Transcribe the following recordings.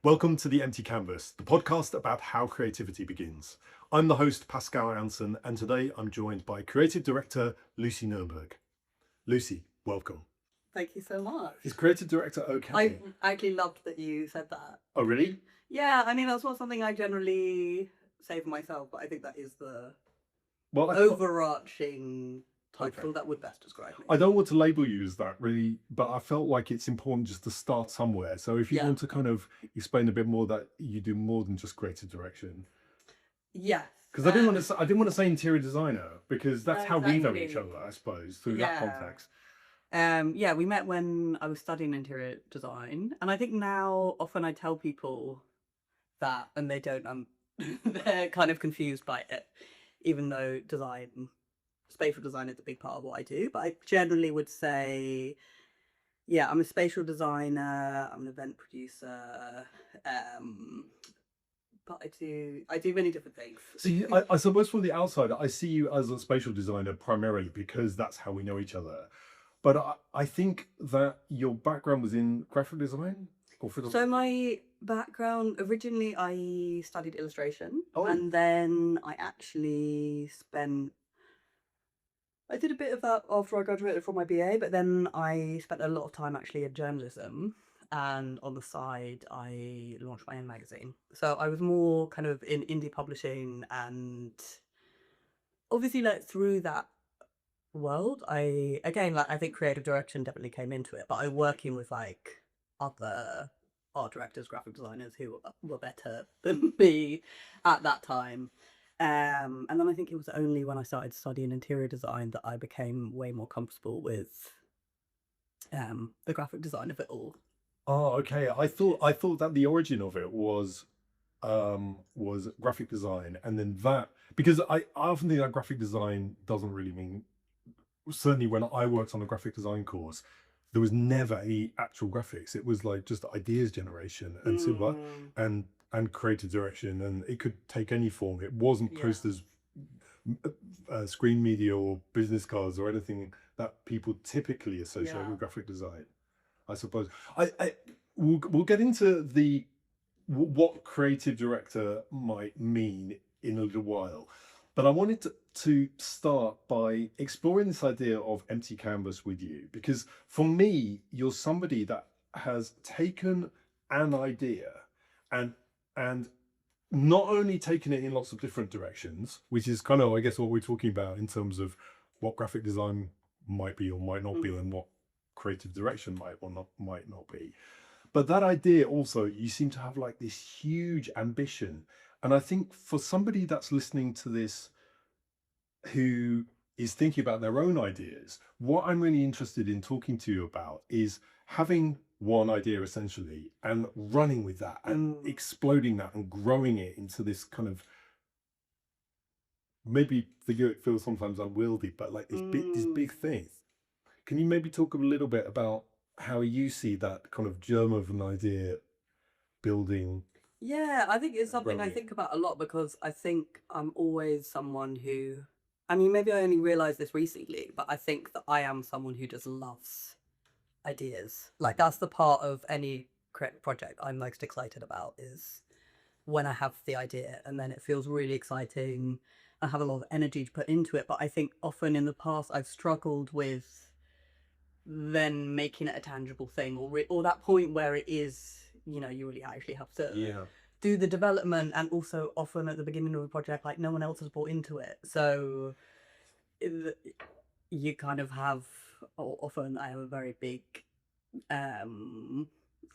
Welcome to The Empty Canvas, the podcast about how creativity begins. I'm the host, Pascal Anson, and today I'm joined by creative director Lucy Nurnberg. Lucy, welcome. Thank you so much. Is creative director okay? I actually loved that you said that. Oh, really? Yeah, I mean, that's not something I generally say for myself, but I think that is the Well, overarching title that would best describe me. I don't want to label you as that, really, but I felt like it's important just to start somewhere. So if you want to kind of explain a bit more that you do more than just creative direction. Yes. Because I didn't want to say interior designer, because that's how we know each Exactly. other, I suppose, through that context. Yeah, we met when I was studying interior design, and I think now often I tell people that, and they don't. They're kind of confused by it, even though spatial design is a big part of what I do. But I generally would say, yeah, I'm a spatial designer. I'm an event producer. But I do many different things. See, I suppose from the outside, I see you as a spatial designer primarily because that's how we know each other. But I think that your background was in graphic design or So my background, originally I studied illustration, Oh. and then I did a bit of that after I graduated from my BA, but then I spent a lot of time actually in journalism, and on the side I launched my own magazine. So I was more kind of in indie publishing, and obviously like through that world, I think creative direction definitely came into it, but I working with like other art directors, graphic designers who were better than me at that time. And then I think it was only when I started studying interior design that I became way more comfortable with the graphic design of it all. Oh, okay. I thought that the origin of it was graphic design, and then that because I often think that graphic design doesn't really mean, certainly when I worked on a graphic design course, there was never any actual graphics. It was like just ideas generation and and creative direction, and it could take any form. It wasn't Yeah. posters, screen media, or business cards, or anything that people typically associate with graphic design. I suppose we'll get into what creative director might mean in a little while. But I wanted to start by exploring this idea of empty canvas with you, because for me, you're somebody that has taken an idea and and not only taken it in lots of different directions, which is kind of, I guess, what we're talking about in terms of what graphic design might be or might not be, and what creative direction might or might not be. But that idea also, you seem to have like this huge ambition. And I think for somebody that's listening to this who is thinking about their own ideas, what I'm really interested in talking to you about is having one idea essentially and running with that and exploding that and growing it into this kind of, maybe for you it feels sometimes unwieldy, but like this big thing. Can you maybe talk a little bit about how you see that kind of germ of an idea building? Yeah, I think it's something I think about a lot, because I think I'm always someone who, I mean, maybe I only realized this recently, but I think that I am someone who just loves ideas. Like, that's the part of any creative project I'm most excited about, is when I have the idea and then it feels really exciting. I have a lot of energy to put into it, but I think often in the past I've struggled with then making it a tangible thing, or that point where it is, you know, you really actually have to do the development, and also often at the beginning of a project, like no one else has bought into it, so you kind of have, or often I have a very big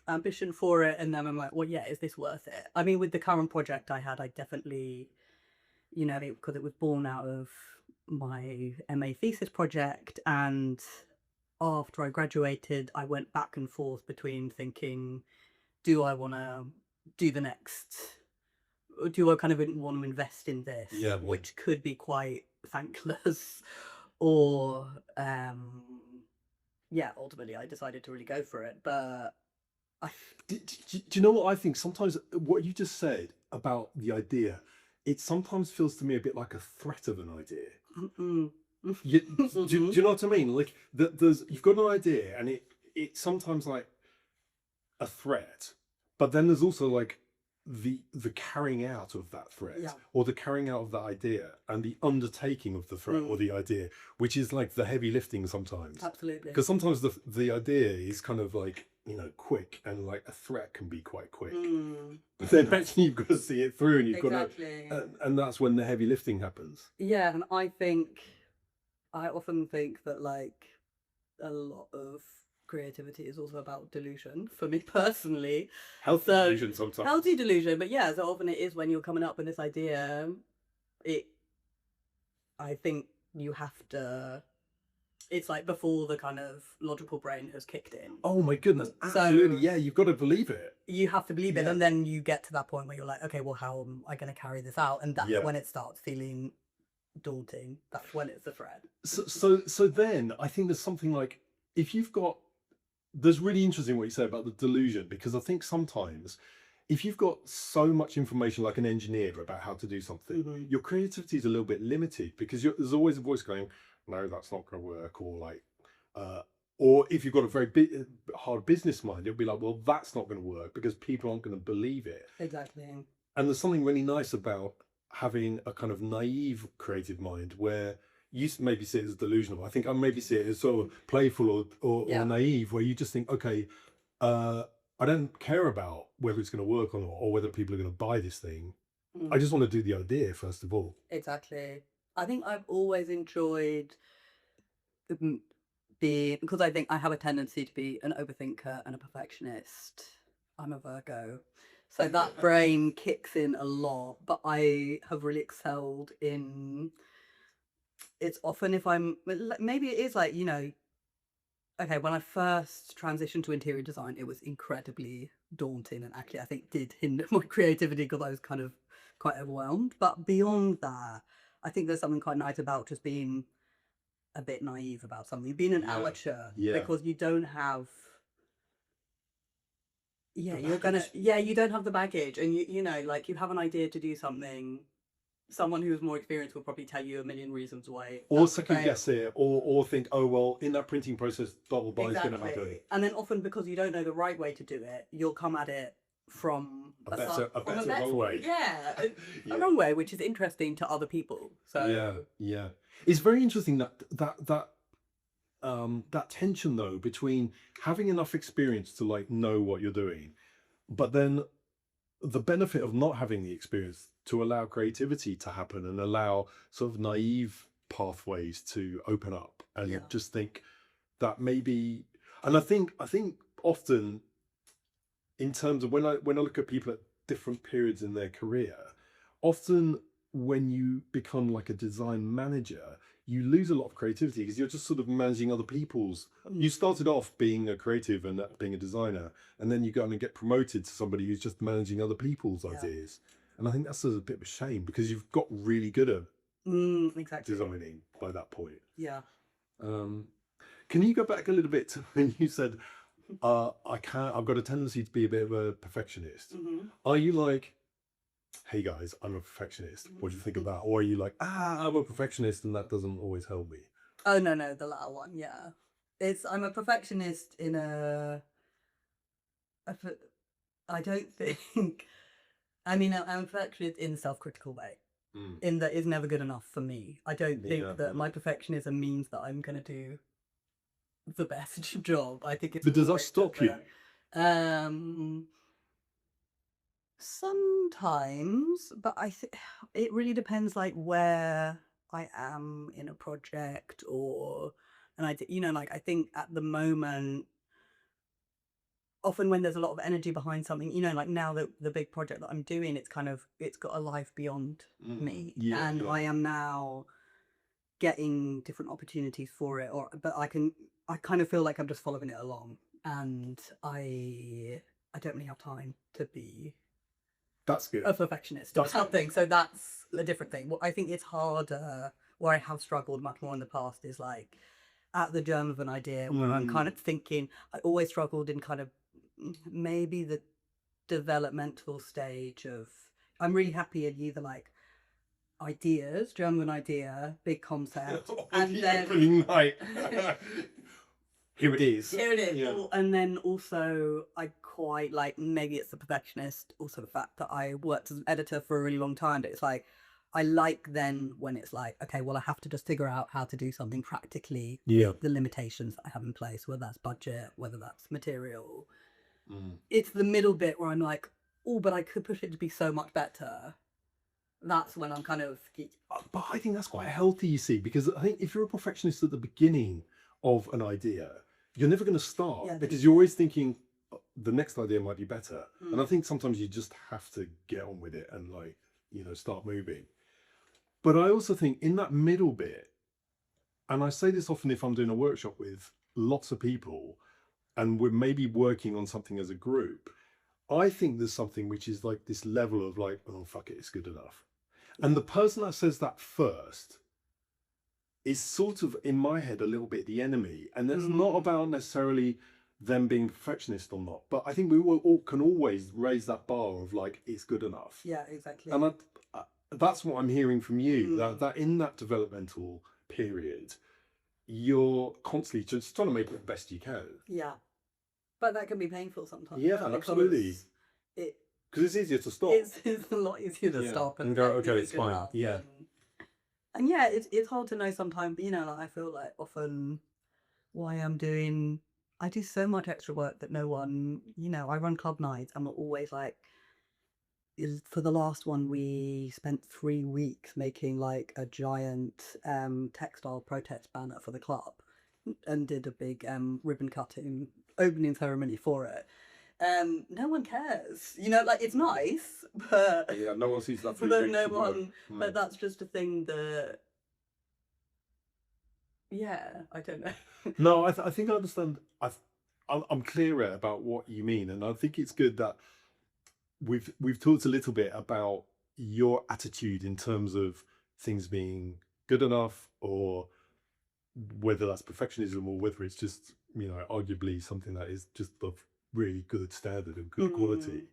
ambition for it, and then I'm like, well, yeah, is this worth it? I mean, with the current project I had, I definitely, you know, because it was born out of my MA thesis project, and after I graduated, I went back and forth between thinking, do I want to do the next, or do I kind of want to invest in this, which could be quite thankless, or ultimately I decided to really go for it. But do you know what I think? Sometimes what you just said about the idea, it sometimes feels to me a bit like a threat of an idea. Do you know what I mean? Like you've got an idea, and it sometimes like a threat, but then there's also like the carrying out of that threat Yeah. or the carrying out of that idea and the undertaking of the threat or the idea, which is like the heavy lifting sometimes. Absolutely. Because sometimes the idea is kind of like, you know, quick, and like a threat can be quite quick. But then actually you've got to see it through, and you've Exactly. got to, and that's when the heavy lifting happens. Yeah, and I often think that like a lot of creativity is also about delusion for me personally. Healthy So, delusion sometimes. Healthy delusion, but yeah, so often it is when you're coming up with this idea, I think you have to, it's like before the kind of logical brain has kicked in. Oh my goodness, absolutely. Yeah, you've got to believe it. You have to believe it, and then you get to that point where you're like, okay, well, how am I going to carry this out? And that's when it starts feeling daunting. That's when it's a threat. So then I think there's something like, if you've got, there's really interesting what you say about the delusion, because I think sometimes if you've got so much information like an engineer about how to do something, your creativity is a little bit limited, because there's always a voice going, no, that's not going to work, or like, or if you've got a very hard business mind, it'll be like, well, that's not going to work because people aren't going to believe it. Exactly. And there's something really nice about having a kind of naive creative mind, where you maybe see it as delusional. I think I maybe see it as sort of playful or naive, where you just think, okay, I don't care about whether it's going to work or not, or whether people are going to buy this thing. I just want to do the idea first of all. Exactly. I think I've always enjoyed because I think I have a tendency to be an overthinker and a perfectionist. I'm a Virgo. So that brain kicks in a lot, but I have really excelled in, it's often if I'm, maybe it is like, you know, okay, when I first transitioned to interior design, it was incredibly daunting, and actually I think did hinder my creativity because I was kind of quite overwhelmed. But beyond that, I think there's something quite nice about just being a bit naive about something, being an amateur, because you don't have, you don't have the baggage, and you know, like you have an idea to do something. Someone who's more experienced will probably tell you a million reasons why. Or second guess it, or think, oh, well, in that printing process, blah, blah, blah, is going to happen. And then often, because you don't know the right way to do it, you'll come at it from a better wrong way. Yeah, a wrong way, which is interesting to other people. So yeah. It's very interesting that tension though between having enough experience to like know what you're doing, but then the benefit of not having the experience to allow creativity to happen and allow sort of naive pathways to open up, and just think that maybe, and I think often in terms of when I look at people at different periods in their career, often when you become like a design manager, you lose a lot of creativity because you're just sort of managing other people's. You started off being a creative and being a designer, and then you go on and get promoted to somebody who's just managing other people's ideas. And I think that's a bit of a shame, because you've got really good at designing by that point. Yeah. Can you go back a little bit to when you said, I've got a tendency to be a bit of a perfectionist. Are you like, hey guys, I'm a perfectionist, what do you think of that? Or are you like, I'm a perfectionist and that doesn't always help me? Oh, no, the latter one, yeah. I'm a perfectionist in I don't think, I mean, I'm a perfectionist in a self-critical way, in that it's never good enough for me. I don't think that my perfectionism means that I'm going to do the best job. I think it's. But does that stop you? Sometimes, but I think it really depends, like where I am in a project, or, and like I think at the moment, often when there's a lot of energy behind something, like now that the big project that I'm doing, it's got a life beyond me, and I am now getting different opportunities for it, but I kind of feel like I'm just following it along, and I don't really have time to be that's good a perfectionist or something. So that's a different thing. What I think it's harder, where I have struggled much more in the past, is like at the germ of an idea where I'm kind of thinking, I always struggled in kind of maybe the developmental stage of, I'm really happy in either like ideas, germ of an idea, big concept, and then like here it is. Here it is. Yeah. And then also, I quite like, maybe it's the perfectionist, also the fact that I worked as an editor for a really long time. But it's like, I like then when it's like, okay, well, I have to just figure out how to do something practically Yeah. with the limitations that I have in place, whether that's budget, whether that's material. Mm. It's the middle bit where I'm like, oh, but I could push it to be so much better. That's when I'm kind of... But I think that's quite healthy, you see, because I think if you're a perfectionist at the beginning of an idea, you're never going to start, Yeah, because you're always thinking the next idea might be better. Mm. And I think sometimes you just have to get on with it and, like, you know, start moving. But I also think in that middle bit, and I say this often if I'm doing a workshop with lots of people and we're maybe working on something as a group, I think there's something which is like this level of like, oh, fuck it, it's good enough. And the person that says that first is sort of, in my head, a little bit the enemy. And that's not about necessarily them being perfectionist or not. But I think we all can always raise that bar of like, it's good enough. Yeah, exactly. And that's what I'm hearing from you, that in that developmental period, you're constantly just trying to make it the best you can. Yeah. But that can be painful sometimes. Yeah, absolutely. Because it's easier to stop. It's a lot easier to stop and go, okay, it's fine. Yeah. And yeah, it's hard to know sometimes, but you know, like, I feel like often why I do so much extra work that no one, you know, I run club nights. I'm always like, for the last one, we spent 3 weeks making like a giant textile protest banner for the club and did a big ribbon cutting opening ceremony for it. No one cares, you know, like, it's nice, but yeah, no one sees that. But no one, but that's just a thing that, yeah, I don't know. No, I think I understand. I'm clearer about what you mean, and I think it's good that we've talked a little bit about your attitude in terms of things being good enough, or whether that's perfectionism, or whether it's just, you know, arguably something that is just of really good standard and good quality.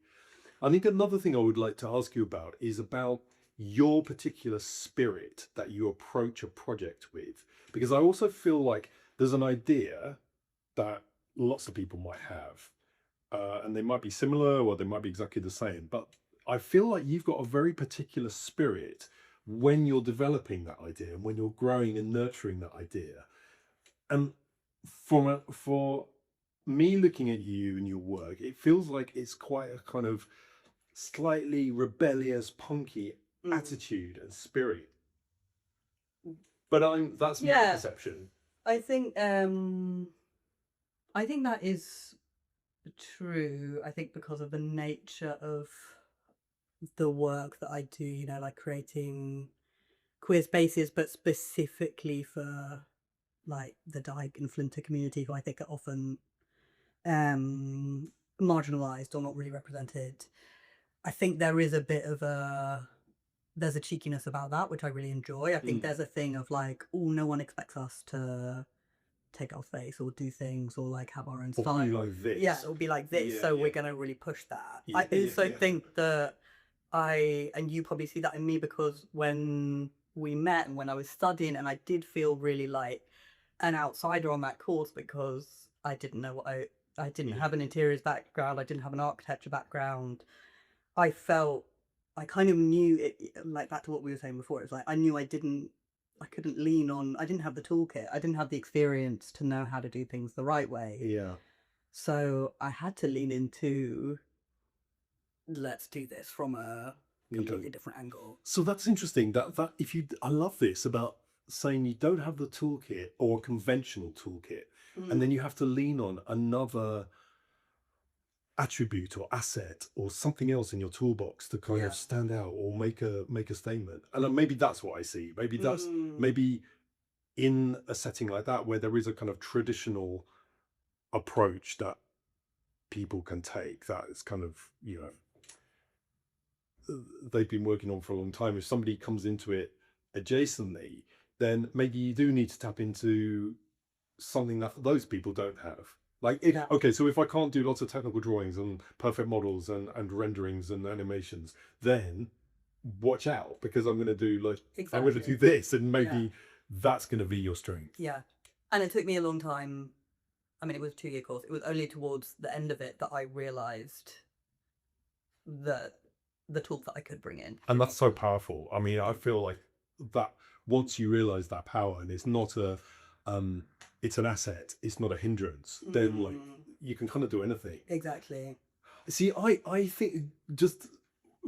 I think another thing I would like to ask you about is about your particular spirit that you approach a project with, because I also feel like there's an idea that lots of people might have, and they might be similar or they might be exactly the same, but I feel like you've got a very particular spirit when you're developing that idea and when you're growing and nurturing that idea. And for me looking at you and your work, it feels like it's quite a kind of slightly rebellious, punky attitude and spirit. But that's my perception. I think that is true. I think because of the nature of the work that I do, you know, like creating queer spaces, but specifically for like the Dyke and Flinter community, who I think are often marginalized or not really represented. I think there is a bit of there's a cheekiness about that, which I really enjoy. I think there's a thing of like, oh, no one expects us to take our space or do things or like have our own style. Or be like this. Yeah, it'll be like this. So we're going to really push that. I also think that and you probably see that in me, because when we met and when I was studying, and I did feel really like an outsider on that course, because I didn't know what I didn't have an interiors background. I didn't have an architecture background. I kind of knew it, like back to what we were saying before. It's like, I knew I didn't I couldn't lean on, I didn't have the toolkit. I didn't have the experience to know how to do things the right way. Yeah. So I had to lean into, let's do this from a completely different angle. So that's interesting. That if you, I love this about saying you don't have the toolkit or a conventional toolkit, and then you have to lean on another attribute or asset or something else in your toolbox to kind of stand out or make a statement. And maybe that's what I see. Maybe that's maybe in a setting like that where there is a kind of traditional approach that people can take, that is kind of, you know, they've been working on for a long time. If somebody comes into it adjacently, then maybe you do need to tap into something that those people don't have. Like, okay, so if I can't do lots of technical drawings and perfect models and renderings and animations, then watch out, because I'm going to do I'm going to do this, and maybe that's going to be your strength. Yeah. And it took me a long time I mean, it was a 2-year course. It was only towards the end of it that I realized that the tools that I could bring in. And that's so powerful. I mean, I feel like that once you realize that power, and it's not it's an asset, it's not a hindrance, then like you can kind of do anything. Exactly. See, I think just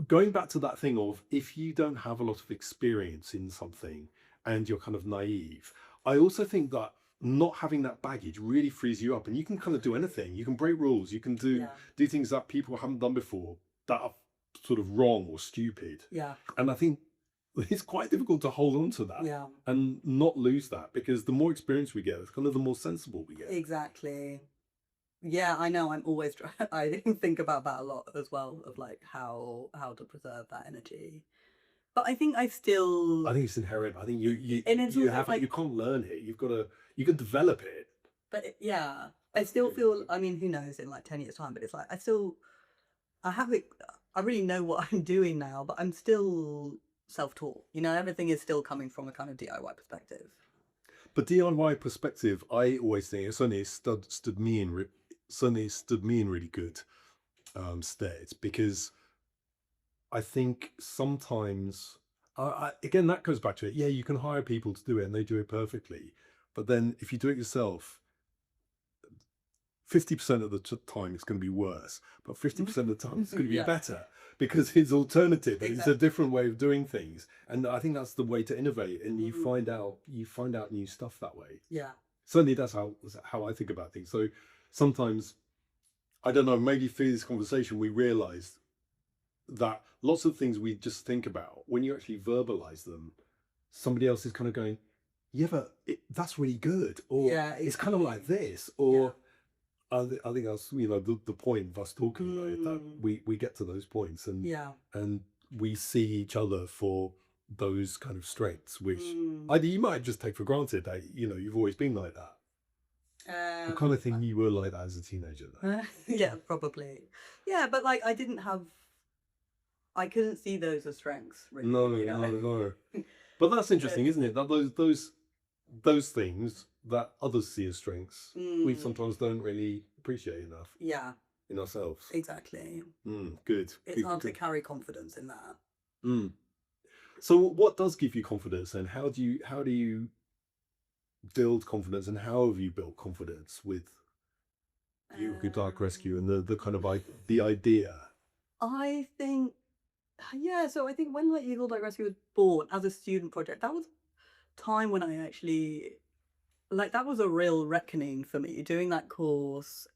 going back to that thing of if you don't have a lot of experience in something and you're kind of naive, I also think that not having that baggage really frees you up, and you can kind of do anything. You can break rules. You can do things that people haven't done before that are sort of wrong or stupid. Yeah. And I think it's quite difficult to hold on to that and not lose that, because the more experience we get, it's kind of the more sensible we get. Exactly. Yeah, I know. I'm always trying. I think about that a lot as well, of like how to preserve that energy. But I think I think it's inherent. I think you and it's you also have like, you can't learn it. You can develop it. but yeah, I still feel. I mean, who knows in like 10 years' time? But it's like I have it. I really know what I'm doing now, but I'm still self-taught. You know, everything is still coming from a kind of DIY perspective. But DIY perspective, I always think it certainly stood me in really good stead, because I think sometimes, again, that goes back to it. Yeah, you can hire people to do it and they do it perfectly. But then if you do it yourself, 50% of the time it's going to be worse, but 50% of the time it's going to be better, because it's alternative and it's a different way of doing things. And I think that's the way to innovate, and you find out new stuff that way. Yeah. Certainly that's how I think about things. So sometimes, I don't know, maybe through this conversation we realized that lots of things we just think about, when you actually verbalize them, somebody else is kind of going, yeah, but that's really good, or it's kind of like this, or I think that's, the point of us talking about it, that we get to those points, and we see each other for those kind of strengths, which either you might just take for granted that you've always been like that. I kind of think you were like that as a teenager, though. Yeah, probably. Yeah, but like I couldn't see those as strengths, really. No. But that's interesting, isn't it? That those things that others see as strengths, we sometimes don't really appreciate enough. Yeah. In ourselves. Exactly. Good. It's hard to carry confidence in that. So what does give you confidence, and how do you build confidence, and how have you built confidence with Good Dark Rescue and the kind of the idea? I think, so I think when like Eagle Dark Rescue was born as a student project, that was time when I actually, like, that was a real reckoning for me, doing that course,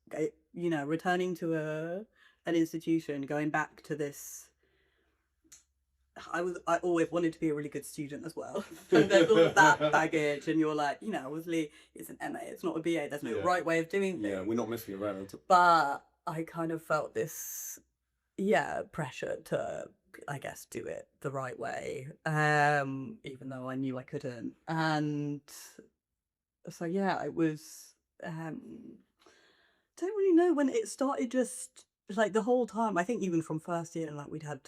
returning to an institution, going back to this. I always wanted to be a really good student as well. And there's all of that baggage, and you're like, obviously it's an MA, it's not a BA, there's no right way of doing things. Yeah, we're not messing around. But I kind of felt this pressure to, I guess, do it the right way, even though I knew I couldn't. And so it was don't really know when it started, just like the whole time. I think even from first year, like, we'd had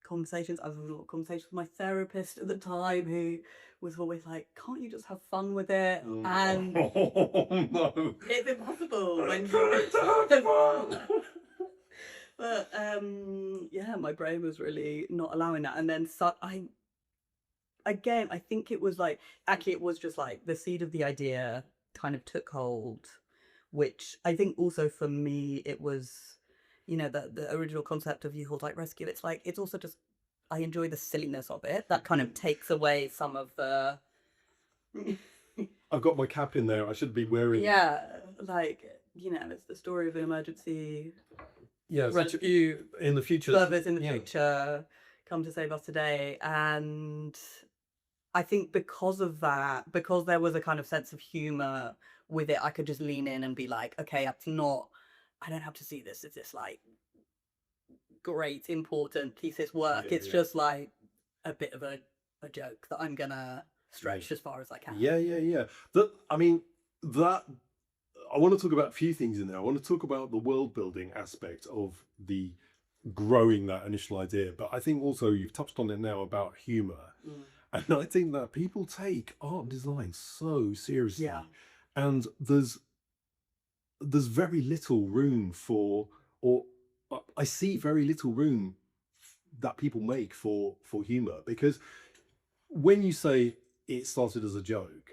conversations. I was having a lot of conversations with my therapist at the time, who was always like, can't you just have fun with it? And no, it's impossible when but my brain was really not allowing that. And then I think it was like, actually it was just like the seed of the idea kind of took hold, which I think also for me it was, the original concept of U-Haul Type Rescue. It's like, it's also just, I enjoy the silliness of it. That kind of takes away some of the I've got my cap in there. I should be wearing it. Like, it's the story of an emergency rescue in the future. Service in the future come to save us today. And I think because of that, because there was a kind of sense of humor with it, I could just lean in and be like, okay, I don't have to see this as this like great important thesis work. It's just like a bit of a joke that I'm gonna stretch as far as I can. I want to talk about a few things in there. I want to talk about the world building aspect of the growing that initial idea, but I think also you've touched on it now about humor. And I think that people take art and design so seriously. And there's there's very little room for, or I see very little room that people make for humor, because when you say it started as a joke,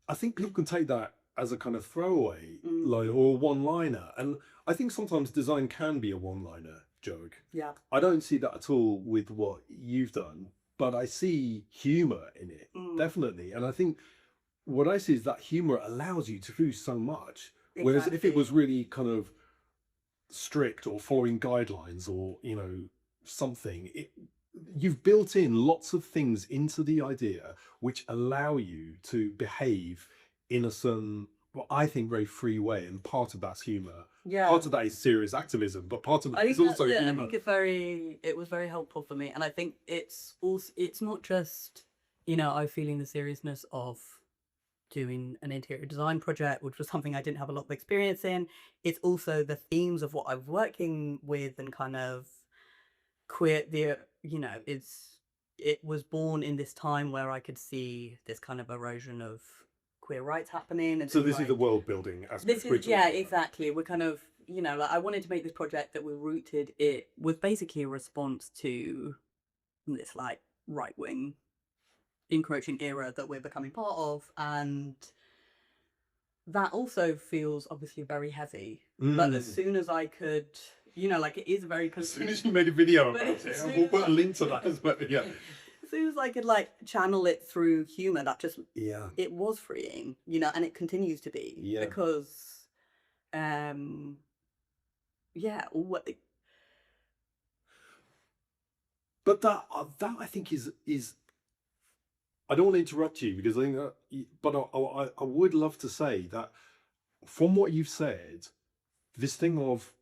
I think people can take that as a kind of throwaway line or a one liner. And I think sometimes design can be a one liner joke. Yeah. I don't see that at all with what you've done, but I see humor in it, definitely. And I think what I see is that humor allows you to do so much. Whereas if it was really kind of strict or following guidelines or, you know, something, you've built in lots of things into the idea which allow you to behave in a certain, well, I think, very free way. And part of that's humor. Yeah. Part of that is serious activism, but part of it I is think also that's it. I humor. think it was very helpful for me. And I think it's also, it's not just, you know, I feeling the seriousness of doing an interior design project, which was something I didn't have a lot of experience in. It's also the themes of what I'm working with and kind of queer, you know, it was born in this time where I could see this kind of erosion of queer rights happening. And So this is the world building aspect. this is, yeah, exactly. We're kind of, you know, like I wanted to make this project that was rooted, it was basically a response to this like right wing encroaching era that we're becoming part of, and that also feels obviously very heavy. But as soon as I could, you know, like it is very. As soon as you made a video about it, and we'll put a link to that as well. Yeah. As soon as I could like channel it through humor, that just, Yeah, it was freeing, you know, and it continues to be. Yeah. Because, yeah, but that I think is I don't want to interrupt you because I think that, but I would love to say that from what you've said, this thing of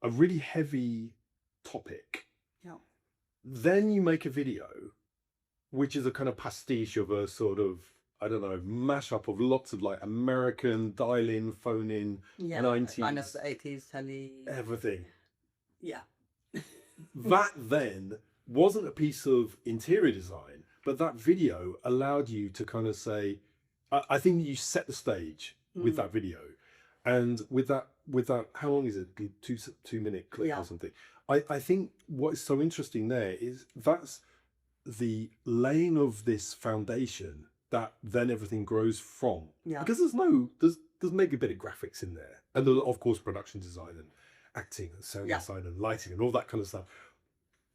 a really heavy topic, yeah, then you make a video, which is a kind of pastiche of a sort of, I don't know, mashup of lots of like American dial-in, phone-in, yeah, 90s, kind of the 80s telly, everything. yeah. That then wasn't a piece of interior design, but that video allowed you to kind of say, I think that you set the stage with that video. And with that, how long is it? 2 minute clip or something. I think what is so interesting there is that's the laying of this foundation that then everything grows from. Yeah. Because there's maybe a bit of graphics in there. And there's, of course, production design and acting and sound design and lighting and all that kind of stuff.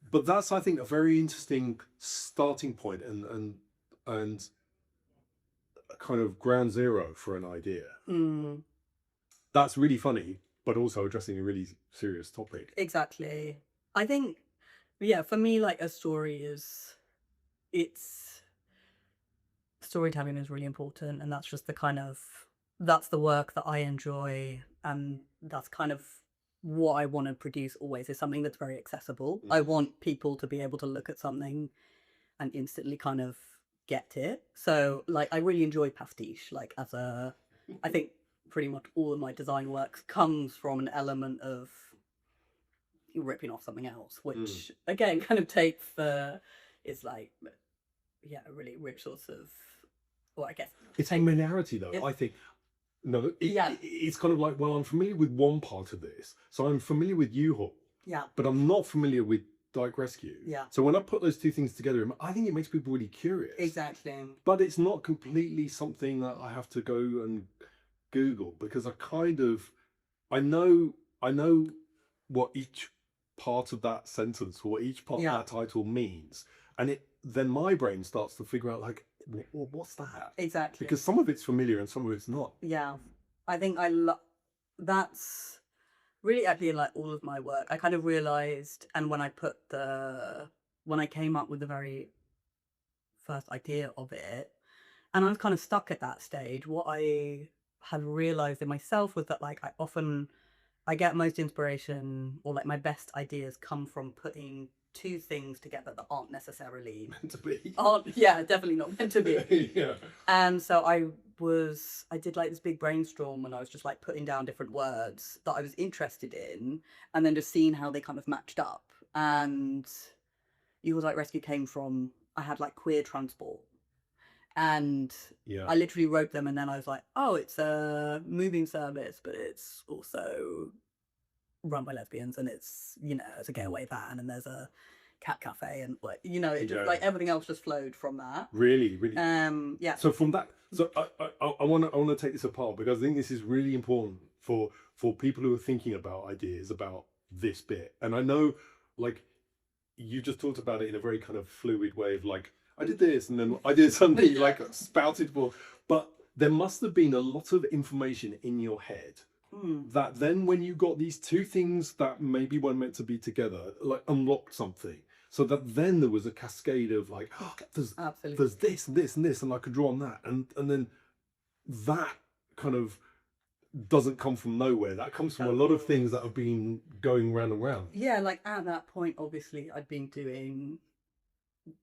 But that's, I think, a very interesting starting point and a kind of ground zero for an idea. That's really funny, but also addressing a really serious topic. Exactly. I think, yeah, for me, like a story storytelling is really important, and that's just that's the work that I enjoy, and that's kind of what I want to produce always, is something that's very accessible. I want people to be able to look at something and instantly kind of get it. So like I really enjoy pastiche, like I think pretty much all of my design work comes from an element of ripping off something else, which again kind of takes it's like, yeah, a really rich source of, well, I guess it's familiarity though. I think no, it's kind of like, well, I'm familiar with one part of this, so I'm familiar with U-Haul, but I'm not familiar with Dyke Rescue. So when I put those two things together, I think it makes people really curious. Exactly. But it's not completely something that I have to go and Google, because I know what each part of that sentence or each part of that title means, and then my brain starts to figure out like, well, what's that? Exactly. Because some of it's familiar and some of it's not. Yeah, I think that's really actually like all of my work. I kind of realized, and when I came up with the very first idea of it, and I was kind of stuck at that stage, what I had realized in myself was that like I get most inspiration, or like my best ideas come from putting two things together that aren't necessarily meant to be. Yeah, definitely not meant to be. Yeah. And so I did like this big brainstorm, and I was just like putting down different words that I was interested in, and then just seeing how they kind of matched up. And You Was Like Rescue came from, I had like queer transport, And Yeah. I literally wrote them, and then I was like, oh, it's a moving service, but it's also run by lesbians, and it's, you know, it's a getaway van, and there's a cat cafe, and like, you know, it just Yeah. like everything else just flowed from that. Really, really. Yeah. So from that, so I want to take this apart because I think this is really important for people who are thinking about ideas about this bit. And I know, like, you just talked about it in a very kind of fluid way of like, I did this and then I did something Yeah. like spouted for, but there must have been a lot of information in your head that then when you got these two things that maybe weren't meant to be together, like unlocked something. So that then there was a cascade of like, oh, Absolutely. there's this and this and this, and I could draw on that. And then that kind of doesn't come from nowhere. That comes from a lot of things that have been going round and round. Yeah, like at that point, obviously, I'd been doing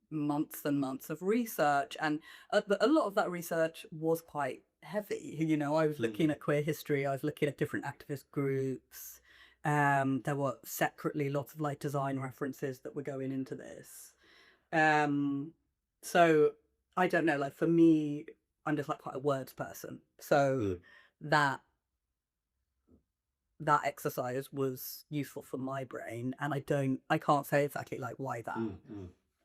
months and months of research, and a lot of that research was quite heavy. You know, I was looking at queer history, I was looking at different activist groups. There were separately lots of like design references that were going into this. So I don't know, like for me, I'm just like quite a words person. So that exercise was useful for my brain, and I can't say exactly like why that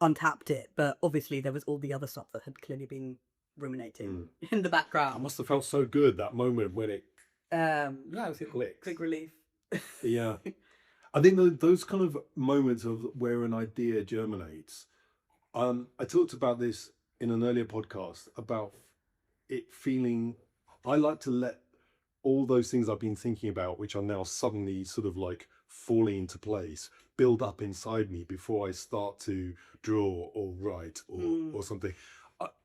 untapped it, but obviously there was all the other stuff that had clearly been ruminating in the That background. must have felt so good, that moment when it Yeah, it was a clicks. big relief. Yeah. I think those kind of moments of where an idea germinates. I talked about this in an earlier podcast about it feeling. I like to let all those things I've been thinking about, which are now suddenly sort of like falling into place, build up inside me before I start to draw or write or something.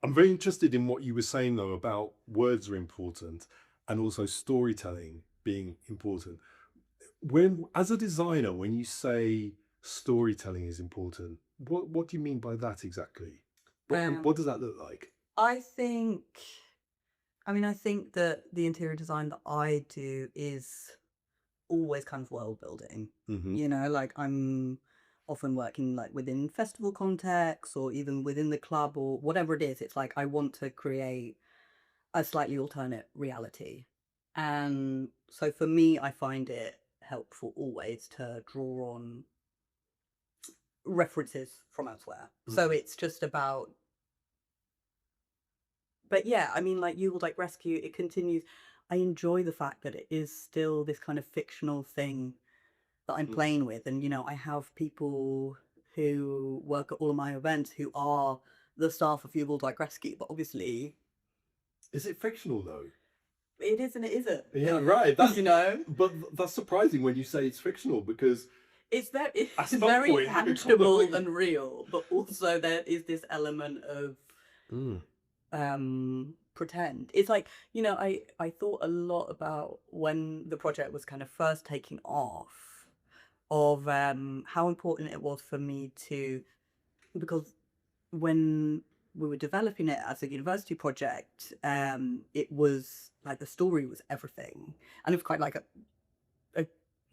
I'm very interested in what you were saying though about words are important and also storytelling being important. When, as a designer, when you say storytelling is important, what do you mean by that exactly? What does that look like? I think, I think that the interior design that I do is always kind of world building. You know, like I'm often working like within festival contexts or even within the club or whatever it is. It's like I want to create a slightly alternate reality. And so for me, I find it helpful always to draw on references from elsewhere. So it's just about, but yeah, I mean, like You Will Like Rescue, it continues. I enjoy the fact that it is still this kind of fictional thing that I'm playing with. And, you know, I have people who work at all of my events who are the staff of You Will Like Rescue, but obviously Is it fictional though? it is and it isn't. Yeah, right. That's, you know, but that's surprising when you say it's fictional because it's at some very point, tangible and real, but also there is this element of pretend. It's like, you know, I thought a lot about when the project was kind of first taking off of how important it was for me to, because when we were developing it as a university project, it was like the story was everything, and it was quite like a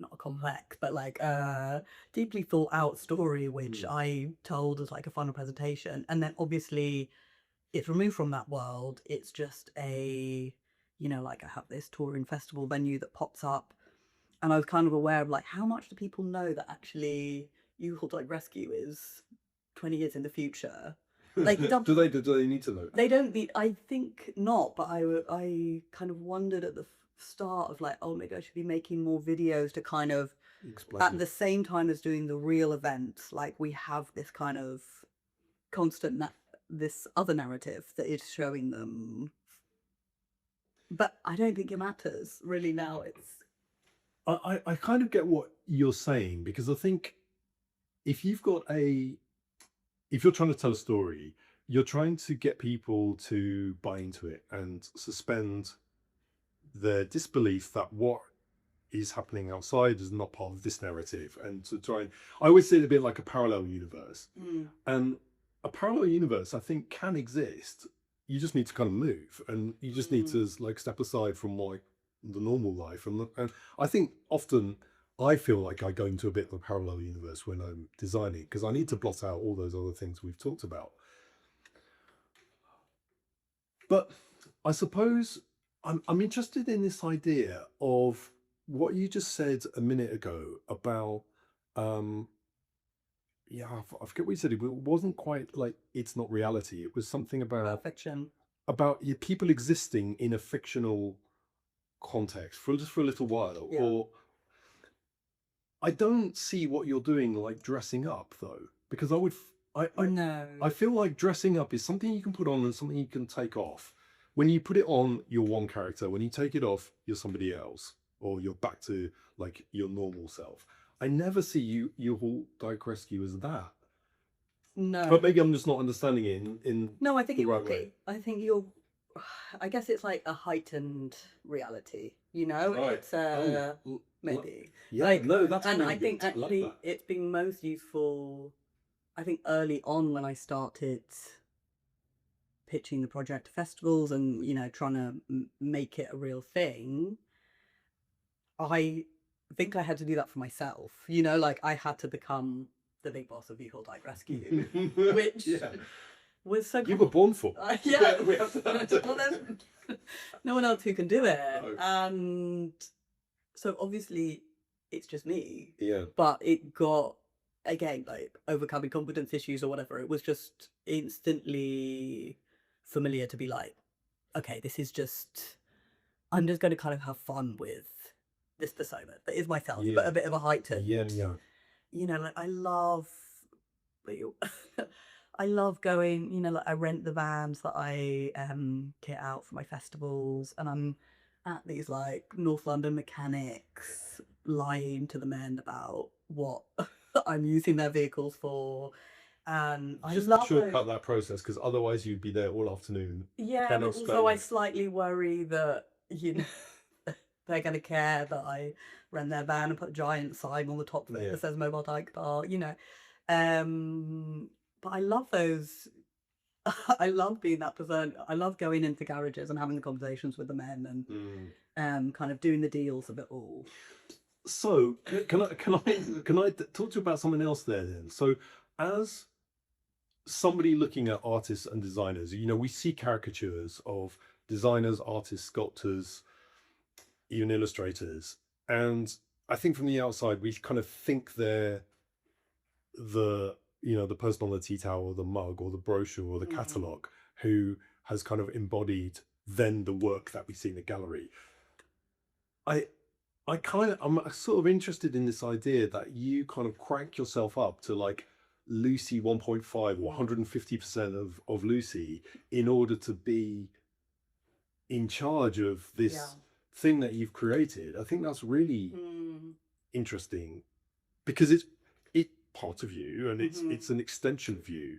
not a complex, but like a deeply thought out story, which I told as like a final presentation, and then obviously it's removed from that world. It's just a, you know, like I have this touring festival venue that pops up, and I was kind of aware of like how much do people know that actually You Will Like Rescue is 20 years in the future. Like do they need to know? they don't need, I think not, but I kind of wondered at the start of like, oh, maybe I should be making more videos to kind of Explain. at the same time as doing the real events, like we have this kind of constant this other narrative that is showing them. But I don't think it matters really now. It's I kind of get what you're saying because I think if you've got if you're trying to tell a story, you're trying to get people to buy into it and suspend their disbelief that what is happening outside is not part of this narrative, and to try and, I always see it a bit like a parallel universe. And a parallel universe, I think, can exist. You just need to kind of move, and you just need to like step aside from like the normal life. And I think often I feel like I go into a bit of a parallel universe when I'm designing because I need to blot out all those other things we've talked about. But I suppose I'm interested in this idea of what you just said a minute ago about um yeah, I forget what you said. It wasn't quite like it's not reality. It was something about Fiction. people existing in a fictional context for just for a little while. Yeah. Or I don't see what you're doing like dressing up though, because No. I feel like dressing up is something you can put on and something you can take off. When you put it on, you're one character. When you take it off, you're somebody else, or you're back to like your normal self. I never see you Halt Dyke Rescue as that. No. But maybe I'm just not understanding it in No, I think the it right would way. be. I think you're. I guess it's like a heightened reality. You know, Right. it's maybe Yeah, like, no, that's and really I think good. I love actually that. it's been most useful. I think early on when I started pitching the project to festivals and trying to make it a real thing, I think I had to do that for myself. Like I had to become the big boss of Eagle Dyke Rescue, which Yeah. was so. You were born for. Yeah, We have to well, there's no one else who can do it, No. and so obviously it's just me. Yeah. But it got, again, like overcoming confidence issues or whatever. It was just instantly familiar to be like, okay, this is just. I'm just going to kind of have fun with this persona that is myself, but a bit of a heightened. Yeah, yeah. Like I love, I love going. Like I rent the vans that I kit out for my festivals, and I'm at these like North London mechanics lying to the men about what I'm using their vehicles for, and I Just love shortcut that process because otherwise you'd be there all afternoon. Yeah, Then but I'll also I spend- slightly worry that they're going to care that I rent their van and put a giant sign on the top of it Yeah. that says Mobile Dyke Bar. But I love those. I love being that person. I love going into garages and having the conversations with the men and kind of doing the deals of it all. So can I talk to you about something else there then? So as somebody looking at artists and designers, we see caricatures of designers, artists, sculptors, even illustrators, and I think from the outside we kind of think they're the person on the tea towel or the mug or the brochure or the catalogue who has kind of embodied then the work that we see in the gallery. I'm sort of interested in this idea that you kind of crank yourself up to like Lucy 1.5 or 150% of Lucy in order to be in charge of this thing that you've created. I think that's really interesting because it's part of you and it's an extension of you,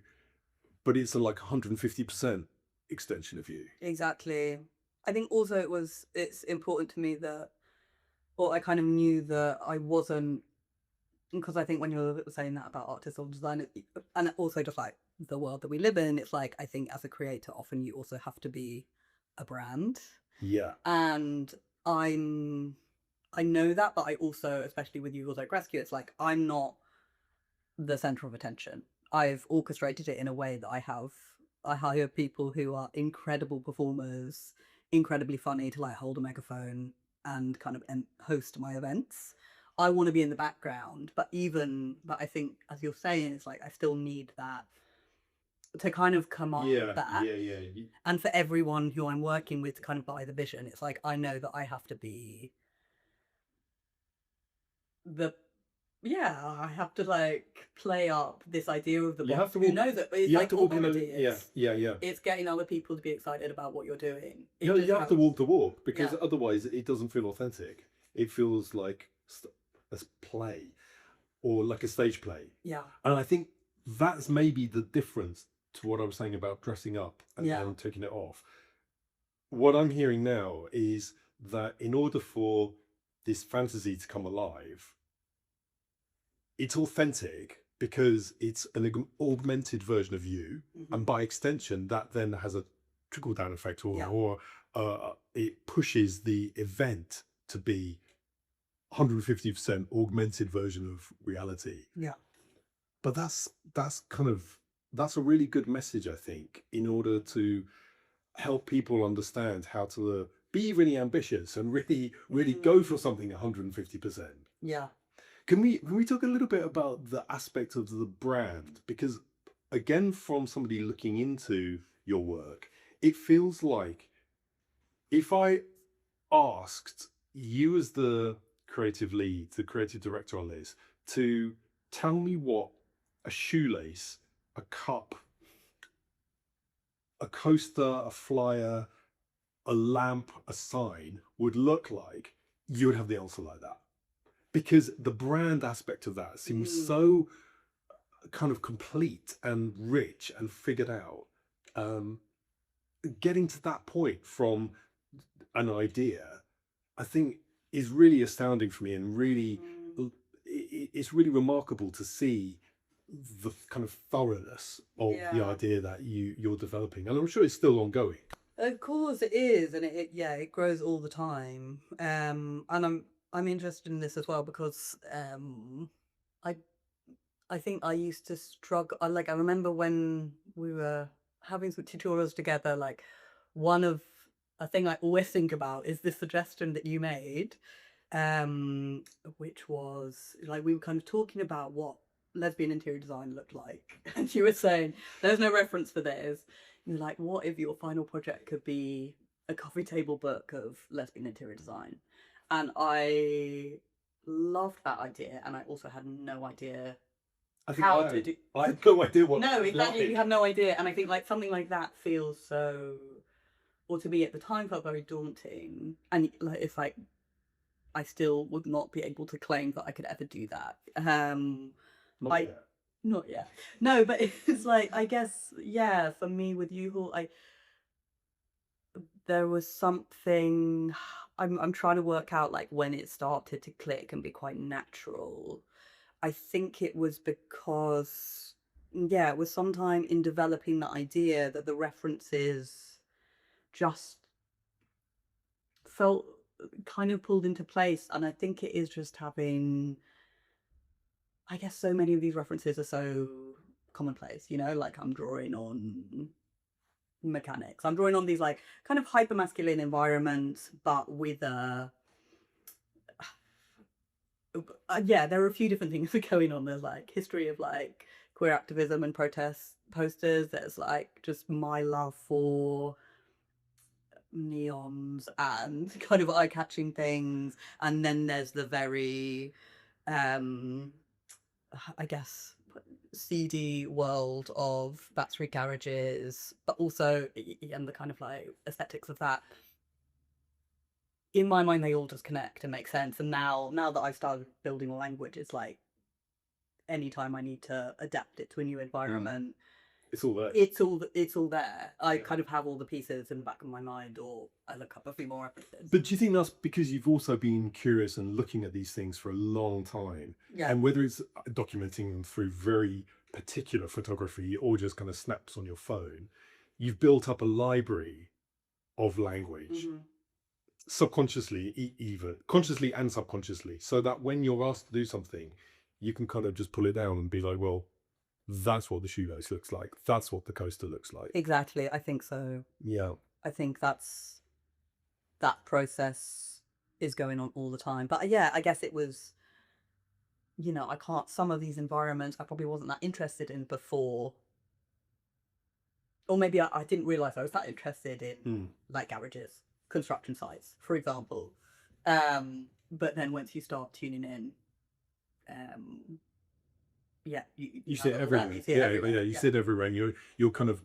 but it's a like 150% extension of you. Exactly. I think also it's important to me that, or I kind of knew that I wasn't, because I think when you're saying that about artists or designers, and also just like the world that we live in, it's like I think as a creator often you also have to be a brand. Yeah. And I know that, but I also, especially with Eagles Like Rescue, it's like I'm not the center of attention. I've orchestrated it in a way that I hire people who are incredible performers, incredibly funny to like hold a megaphone and kind of host my events. I want to be in the background, but I think, as you're saying, it's like I still need that to kind of come off that. Yeah. And for everyone who I'm working with to kind of buy the vision, it's like I know that I have to be I have to like play up this idea of the You boss. have to You know that it's like yeah. It's getting other people to be excited about what you're doing. You have to walk the walk because otherwise it doesn't feel authentic. It feels like a play or like a stage play. Yeah. And I think that's maybe the difference to what I was saying about dressing up and taking it off. What I'm hearing now is that in order for this fantasy to come alive, it's authentic because it's an augmented version of you, and by extension, that then has a trickle down effect, or it pushes the event to be 150% augmented version of reality. Yeah. But that's a really good message, I think, in order to help people understand how to be really ambitious and really go for Mm, something 150%. yeah. Can we talk a little bit about the aspect of the brand? Because again, from somebody looking into your work, it feels like if I asked you as the creative lead, the creative director on this, to tell me what a shoelace, a cup, a coaster, a flyer, a lamp, a sign would look like, you would have the answer like that. Because the brand aspect of that seems Mm, so kind of complete and rich and figured out. Um, Getting to that point from an idea, I think, is really astounding for me, and really, mm, it's really remarkable to see the kind of thoroughness of the yeah. idea that you're developing, and I'm sure it's still ongoing. Of course it is, and yeah, it grows all the time. And I'm interested in this as well because I I think I used to struggle. I remember when we were having some tutorials together, like one of a thing I always think about is the suggestion that you made, um, which was like we were kind of talking about what lesbian interior design looked like, and you were saying there's no reference for this. You're like, what if your final project could be a coffee table book of lesbian interior design? And I loved that idea, and I also had no idea I think how to do. I had no idea what No, that was exactly. You like. have no idea, and I think like something like that feels so, or to me at the time felt very daunting. And like it's like I still would not be able to claim that I could ever do that. Not I yet. not yet. No, but it's like I guess yeah. For me with U-Haul, I there was something. I'm trying to work out like when it started to click and be quite natural. I think it was because, yeah, it was sometime in developing the idea that the references just felt kind of pulled into place. And I think it is just having, I guess, so many of these references are so commonplace, like I'm drawing on mechanics. I'm drawing on these like kind of hyper masculine environments, but with a yeah, there are a few different things going on. There's like history of like queer activism and protest posters. There's like just my love for neons and kind of eye-catching things. And then there's the very, um, I guess, seedy world of battery garages, but also and the kind of like aesthetics of that. In my mind, they all just connect and make sense. And now that I've started building a language, it's like anytime I need to adapt it to a new environment, It's all there. it's all there. I Yeah. kind of have all the pieces in the back of my mind, or I look up a few more references. But do you think that's because you've also been curious and looking at these things for a long time? Yeah. And whether it's documenting them through very particular photography or just kind of snaps on your phone, you've built up a library of language Hmm. subconsciously, even consciously and subconsciously, so that when you're asked to do something, you can kind of just pull it down and be like, well, that's what the shoelace looks like. That's what the coaster looks like. Exactly. I think so. Yeah. I think that process is going on all the time. But yeah, I guess it was, I can't, some of these environments I probably wasn't that interested in before. Or maybe I didn't realize I was that interested in Mm. like garages, construction sites, for example. But then once you start tuning in, um, yeah, you You see have it it all there. everywhere. You see it Yeah, everywhere. yeah. You Yeah. see it everywhere. And you're kind of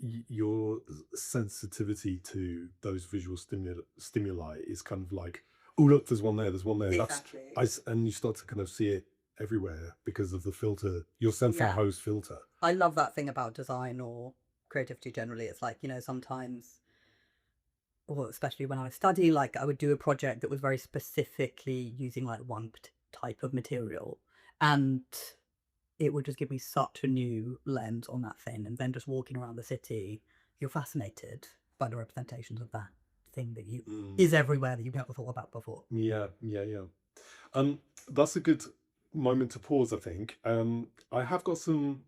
your sensitivity to those visual stimuli is kind of like, oh look, there's one there. There's one there. That's Exactly. and you start to kind of see it everywhere because of the filter, your Yeah. Senfao filter. I love that thing about design or creativity generally. It's like, sometimes, or especially when I was studying, like I would do a project that was very specifically using like one type of material. And it would just give me such a new lens on that thing. And then just walking around the city, you're fascinated by the representations of that thing that you Mm. is everywhere that you've never thought about before. Yeah, yeah, yeah. That's a good moment to pause, I think. I have got some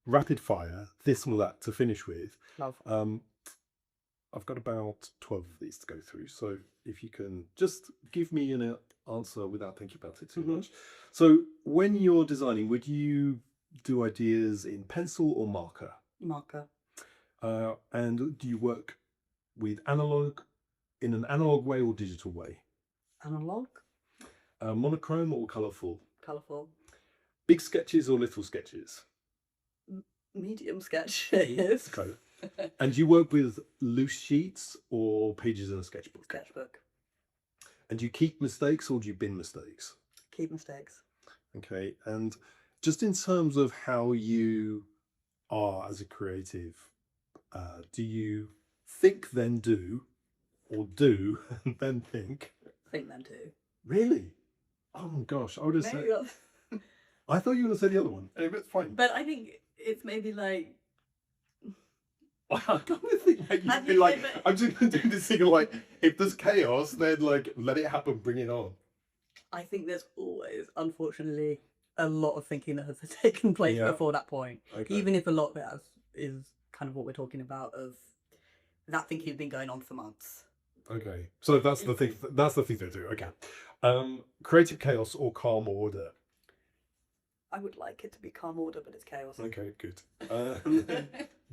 rapid fire, this or that, to finish with. Love. Um, I've got about 12 of these to go through. So if you can just give me an answer without thinking about it too much. So when you're designing, would you do ideas in pencil or marker? Marker. And do you work with in an analog way or digital way? Analog. Monochrome or colourful? Colourful. Big sketches or little sketches? Medium sketches. Okay. And do you work with loose sheets or pages in a sketchbook? Sketchbook. And do you keep mistakes or do you bin mistakes? Keep mistakes. Okay. And just in terms of how you are as a creative, do you think then do, or do and then think? Think then do. Really? Oh my gosh, I would have said. I thought you were going to say the other one. Anyway, it's fine. But I think it's maybe like. I kind of think like you'd be like, I'm just going to do this thing of like, if there's chaos, then like let it happen, bring it on. I think there's always, unfortunately, a lot of thinking that has taken place before that point. Okay. Even if a lot of it is kind of what we're talking about, of that thinking has been going on for months. Okay, so that's the thing. That's the thing to do. Okay, creative chaos or calm order. I would like it to be calm order, but it's chaos. Okay, good.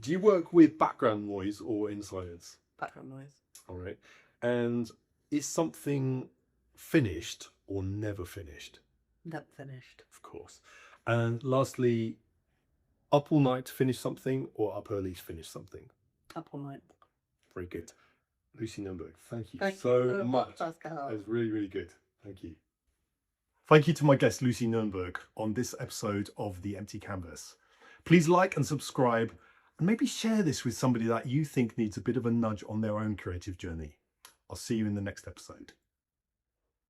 Do you work with background noise or in silence? Background noise. All right. And is something finished or never finished? Never finished. Of course. And lastly, up all night to finish something or up early to finish something? Up all night. Very good. Lucy Nurnberg, thank you Thank so you much. Pascal. That was really, really good. Thank you. Thank you to my guest, Lucy Nurnberg, on this episode of The Empty Canvas. Please like and subscribe, and maybe share this with somebody that you think needs a bit of a nudge on their own creative journey. I'll see you in the next episode.